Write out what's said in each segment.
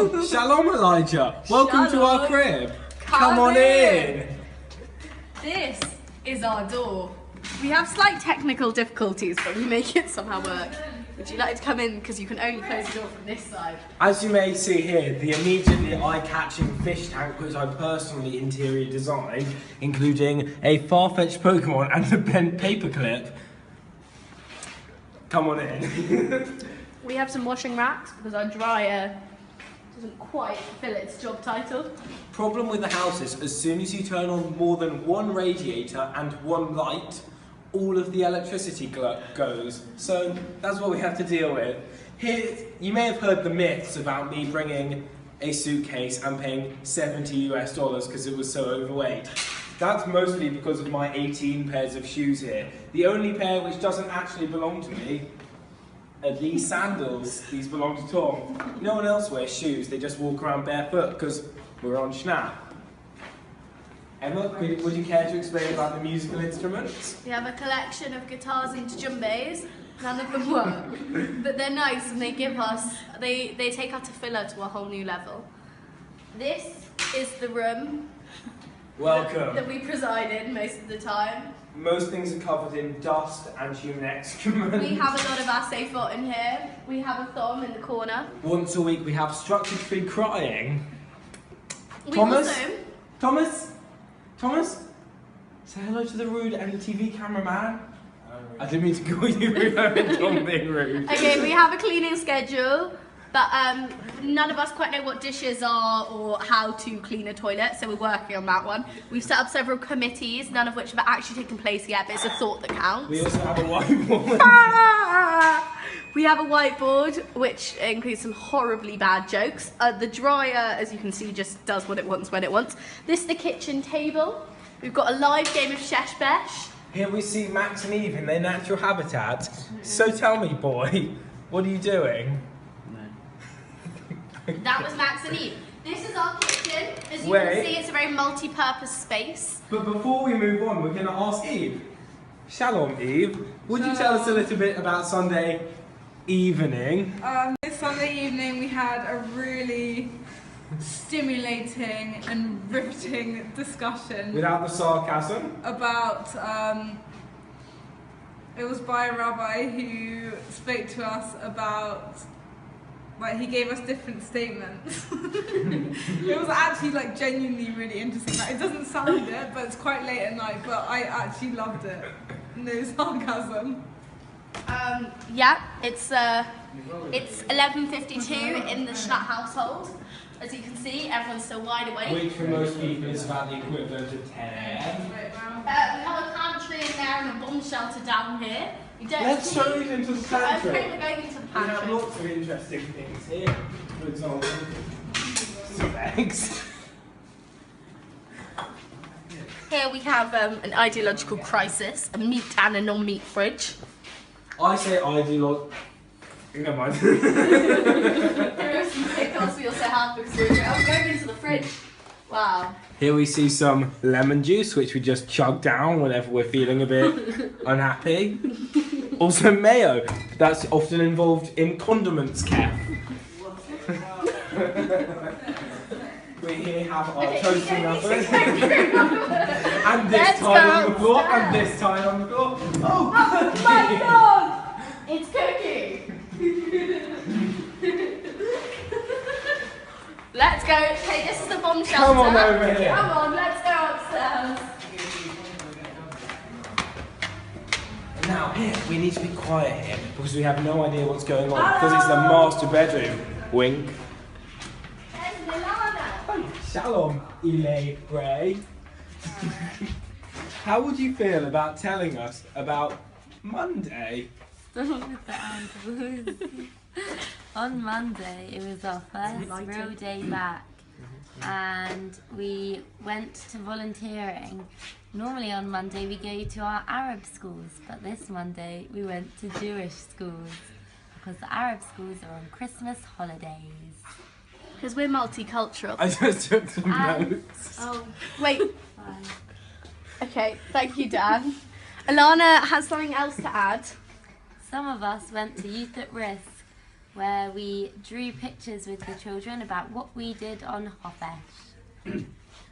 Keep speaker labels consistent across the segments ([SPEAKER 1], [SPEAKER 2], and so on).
[SPEAKER 1] Oh, shalom, Elijah. Welcome to our crib. Come on in.
[SPEAKER 2] This is our door. We have slight technical difficulties, but we make it somehow work. Would you like to come in? Because you can only close the door from this side.
[SPEAKER 1] As you may see here, the immediately eye-catching fish tank which I personally interior designed, including a far-fetched Pokemon and a bent paperclip. Come on in.
[SPEAKER 2] We have some washing racks because our dryer doesn't quite fill its job title.
[SPEAKER 1] Problem with the house is, as soon as you turn on more than one radiator and one light, all of the electricity goes. So that's what we have to deal with. Here, you may have heard the myths about me bringing a suitcase and paying $70 US because it was so overweight. That's mostly because of my 18 pairs of shoes here. The only pair which doesn't actually belong to me are these sandals. These belong to Tom. No one else wears shoes, they just walk around barefoot because we're on Shnat. Emma, would you care to explain about the musical instruments?
[SPEAKER 2] We have a collection of guitars and djembes. None of them work, but they're nice and they give us, they take our tefillah to a whole new level. This is the room
[SPEAKER 1] Welcome.
[SPEAKER 2] that we preside in most of the time.
[SPEAKER 1] Most things are covered in dust and human excrement.
[SPEAKER 2] We have a lot of asafot in here. We have a thorn in the corner.
[SPEAKER 1] Once a week we have structure-free crying.
[SPEAKER 2] We
[SPEAKER 1] Thomas?
[SPEAKER 2] also...
[SPEAKER 1] Thomas? Say hello to the rude TV cameraman. I didn't mean to call you rude, I meant Tom being rude.
[SPEAKER 2] Okay, we have a cleaning schedule, but none of us quite know what dishes are or how to clean a toilet, so we're working on that one. We've set up several committees, none of which have actually taken place yet, but it's a thought that counts.
[SPEAKER 1] We also have a whiteboard.
[SPEAKER 2] We have a whiteboard, which includes some horribly bad jokes. The dryer, as you can see, just does what it wants when it wants. This is the kitchen table. We've got a live game of Shesh Besh.
[SPEAKER 1] Here we see Max and Eve in their natural habitat. So tell me, boy, what are you doing?
[SPEAKER 2] That was Max and Eve. This is our kitchen. As you can see, it's a very multi-purpose space.
[SPEAKER 1] But before we move on, we're going to ask Eve. Shalom, Eve. Would you tell us a little bit about Sunday evening?
[SPEAKER 3] This Sunday evening we had a really stimulating and riveting discussion.
[SPEAKER 1] Without the sarcasm?
[SPEAKER 3] About, it was by a rabbi who spoke to us about, like, he gave us different statements. It was actually, like, genuinely really interesting. Like, it doesn't sound it, but it's quite late at night, but I actually loved it. No sarcasm.
[SPEAKER 2] Yeah, it's 11:52 in the Shnat household. As you can see, everyone's still wide awake.
[SPEAKER 1] Which for most people is about the equivalent of 10 a.m.
[SPEAKER 2] We have a pantry in there and a bomb shelter down here.
[SPEAKER 1] Let's show you into the pantry.
[SPEAKER 2] Okay, we're going into the
[SPEAKER 1] We
[SPEAKER 2] pantry.
[SPEAKER 1] have lots of interesting things here. For example, some eggs.
[SPEAKER 2] Here we have an ideological crisis, a meat and a non-meat fridge.
[SPEAKER 1] I say ideological. Never mind.
[SPEAKER 2] There are some pickles we also have because we're going into the fridge. Wow.
[SPEAKER 1] Here we see some lemon juice, which we just chug down whenever we're feeling a bit unhappy. Also mayo, that's often involved in condiments, Kev. We here have our toasting ovens. And this tile on the floor, and this tile on the floor. Oh
[SPEAKER 2] my god! It's cooking! Let's go. Okay, this is the bomb shelter.
[SPEAKER 1] Come on over here.
[SPEAKER 2] Come on, let's go upstairs.
[SPEAKER 1] Now here, we need to be quiet here because we have no idea what's going on because it's the master bedroom. Wink.
[SPEAKER 2] There's Milana.
[SPEAKER 1] Shalom, Ile Ray. How would you feel about telling us about Monday?
[SPEAKER 4] On Monday, it was our first real day back, and we went to volunteering. Normally on Monday we go to our Arab schools, but this Monday we went to Jewish schools because the Arab schools are on Christmas holidays.
[SPEAKER 2] Because we're multicultural.
[SPEAKER 1] I just took some notes.
[SPEAKER 2] Oh, wait. Okay, thank you, Dan. Alana has something else to add.
[SPEAKER 4] Some of us went to Youth at Risk, where we drew pictures with the children about what we did on Hofesh.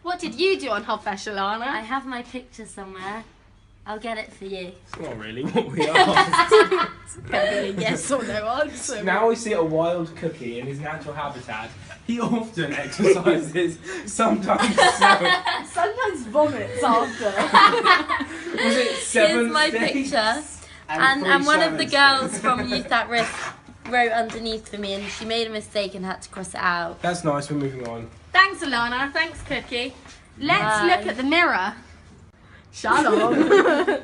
[SPEAKER 2] What did you do on Hofesh,
[SPEAKER 4] I
[SPEAKER 2] Alana?
[SPEAKER 4] have my picture somewhere. I'll get it for you.
[SPEAKER 1] It's not really what we asked.
[SPEAKER 2] Can be a yes or no answer.
[SPEAKER 1] Now we see a wild cookie in his natural habitat. He often exercises, sometimes
[SPEAKER 2] Sometimes vomits after.
[SPEAKER 1] Was it 7
[SPEAKER 4] Here's my
[SPEAKER 1] days?
[SPEAKER 4] picture.
[SPEAKER 1] And
[SPEAKER 4] And one of the
[SPEAKER 1] 3
[SPEAKER 4] girls from Youth at Risk wrote underneath for me, and she made a mistake and had to cross it out.
[SPEAKER 1] That's nice, we're moving on.
[SPEAKER 2] Thanks, Alana. Thanks, Cookie. Let's
[SPEAKER 4] Bye.
[SPEAKER 2] look at the mirror. Shalom.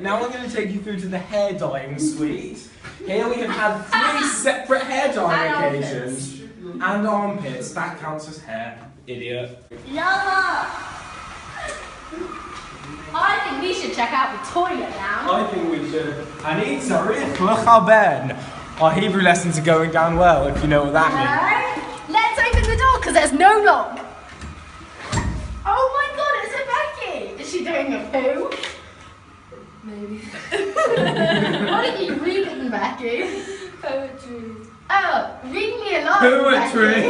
[SPEAKER 1] Now we're going to take you through to the hair dyeing suite. Here we have had 3 separate hair dyeing
[SPEAKER 2] And
[SPEAKER 1] occasions. And armpits, that counts as hair, idiot.
[SPEAKER 2] Yalla! I think we should check out the toilet now.
[SPEAKER 1] I think we should. Ani tzarich lechaben. Our Hebrew lessons are going down well, if you know what that
[SPEAKER 2] Alright, let's open the door because there's no lock. Oh my god, it's a Becky! Is she doing a poo?
[SPEAKER 4] Maybe.
[SPEAKER 2] What are you reading, Becky?
[SPEAKER 4] Poetry.
[SPEAKER 2] Oh, read me a line.
[SPEAKER 1] Poetry.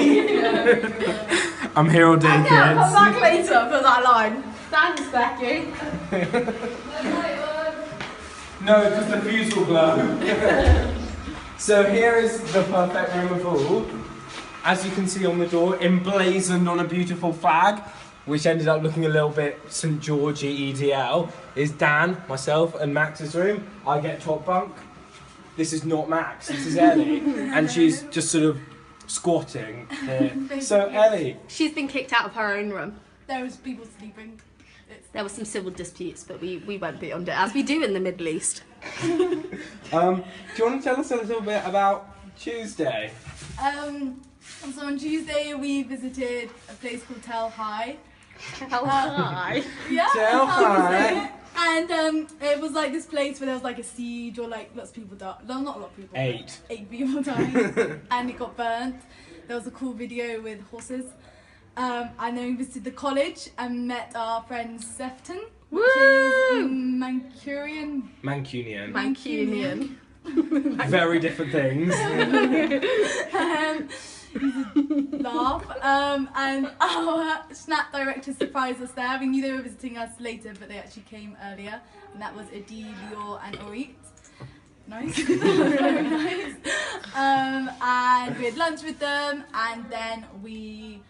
[SPEAKER 2] Becky.
[SPEAKER 1] I'm here all day,
[SPEAKER 2] Okay, I'll come back
[SPEAKER 1] kids.
[SPEAKER 2] later for that line. Thanks, Becky.
[SPEAKER 1] No, just the fuse will blow. So here is the perfect room of all. As you can see on the door, emblazoned on a beautiful flag, which ended up looking a little bit St. George-y EDL, is Dan, myself, and Max's room. I get top bunk. This is not Max, this is Ellie. And she's just sort of squatting here. So Ellie,
[SPEAKER 2] She's been kicked out of her own room.
[SPEAKER 3] There was people sleeping.
[SPEAKER 2] There were some civil disputes, but we went beyond it, as we do in the Middle East.
[SPEAKER 1] do you want to tell us a little bit about Tuesday?
[SPEAKER 3] So on Tuesday we visited a place called Tel Hai.
[SPEAKER 2] Hi.
[SPEAKER 3] Yeah.
[SPEAKER 1] Tel
[SPEAKER 3] that's how you say
[SPEAKER 1] Hai.
[SPEAKER 3] it. And it was like this place where there was like a siege or like lots of people died. No, not a lot of people.
[SPEAKER 1] 8.
[SPEAKER 3] 8 people died. And it got burnt. There was a cool video with horses. And then we visited the college and met our friend Sefton, which is Mancunian.
[SPEAKER 2] Mancunian.
[SPEAKER 1] Very different things.
[SPEAKER 3] Laugh. And our Shnat director surprised us there. We knew they were visiting us later, but they actually came earlier. And that was Adi, Lior, and Orit. Nice. Very nice. And we had lunch with them, and then we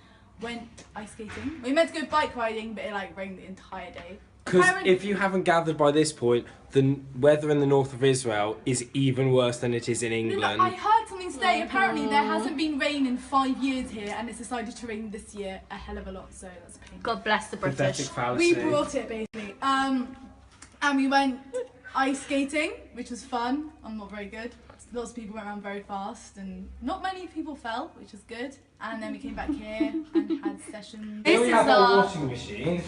[SPEAKER 3] went ice skating. We meant to go bike riding, but it like rained the entire day.
[SPEAKER 1] Because if you haven't gathered by this point, the weather in the north of Israel is even worse than it is in England.
[SPEAKER 3] I heard something today. Apparently, there hasn't been rain in 5 years here, and it's decided to rain this year a hell of a lot. So that's a pain.
[SPEAKER 2] God bless the
[SPEAKER 1] Pathetic
[SPEAKER 2] British.
[SPEAKER 1] fallacy.
[SPEAKER 3] We brought it basically. And we went ice skating, which was fun. I'm not very good. Lots of people went around very fast, and not many people fell, which was good. And then we came back here and had sessions.
[SPEAKER 1] Here we
[SPEAKER 2] This
[SPEAKER 1] have
[SPEAKER 2] is
[SPEAKER 1] our
[SPEAKER 2] our-
[SPEAKER 1] washing machine.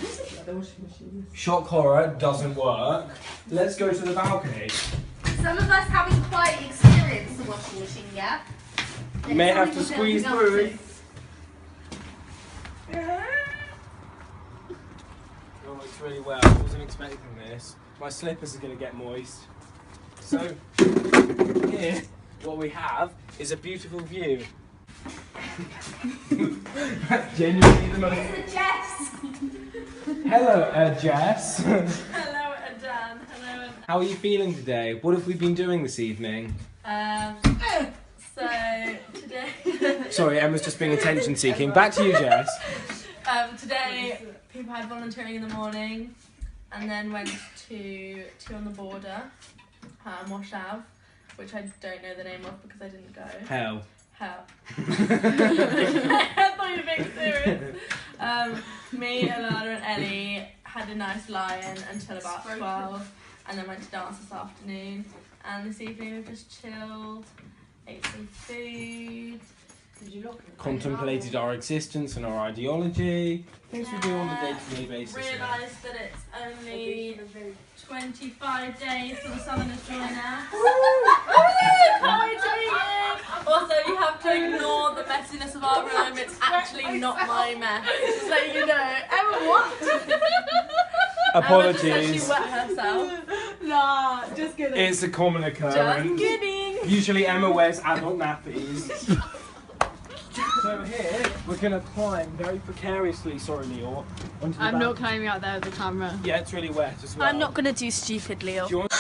[SPEAKER 1] Shock horror doesn't work. Let's go to the balcony.
[SPEAKER 2] Some of us haven't quite experienced the washing machine yet.
[SPEAKER 1] You may have to squeeze through. Oh, it's really well. I wasn't expecting this. My slippers are going to get moist. So, here, what we have is a beautiful view. That's genuinely the most...
[SPEAKER 2] It's a Jess.
[SPEAKER 1] Hello, Jess.
[SPEAKER 3] Hello, Dan. Hello.
[SPEAKER 1] How are you feeling today? What have we been doing this evening?
[SPEAKER 3] So today,
[SPEAKER 1] Sorry, Emma's just being attention-seeking. Back to you, Jess.
[SPEAKER 5] Today people had volunteering in the morning, and then went to on the border, Moshav, which I don't know the name of because I didn't go.
[SPEAKER 1] Hell.
[SPEAKER 5] Hell. I thought you were being serious. Me, Alana, and Ellie had a nice lie-in until about 12, and then went to dance this afternoon. And this evening we've just chilled, ate some food.
[SPEAKER 1] Contemplated our existence and our ideology. Things we do on a day-to-day basis.
[SPEAKER 5] Realised that it's only 25 days till the Southerners join us. Can't wait to meet you. Also, you have to ignore the messiness of our room. It's actually not my mess. Just so you know. Emma, what? Emma just said she
[SPEAKER 1] Apologies.
[SPEAKER 5] wet herself.
[SPEAKER 3] nah, just kidding.
[SPEAKER 1] It's a common occurrence.
[SPEAKER 5] Just kidding.
[SPEAKER 1] Usually Emma wears adult nappies. So here, we're going to climb very precariously, sorry Neil, onto the
[SPEAKER 5] I'm not
[SPEAKER 1] balcony.
[SPEAKER 5] climbing out there with the camera.
[SPEAKER 1] Yeah, it's really wet as well.
[SPEAKER 2] I'm not going to do stupid, Leo.
[SPEAKER 1] Do you want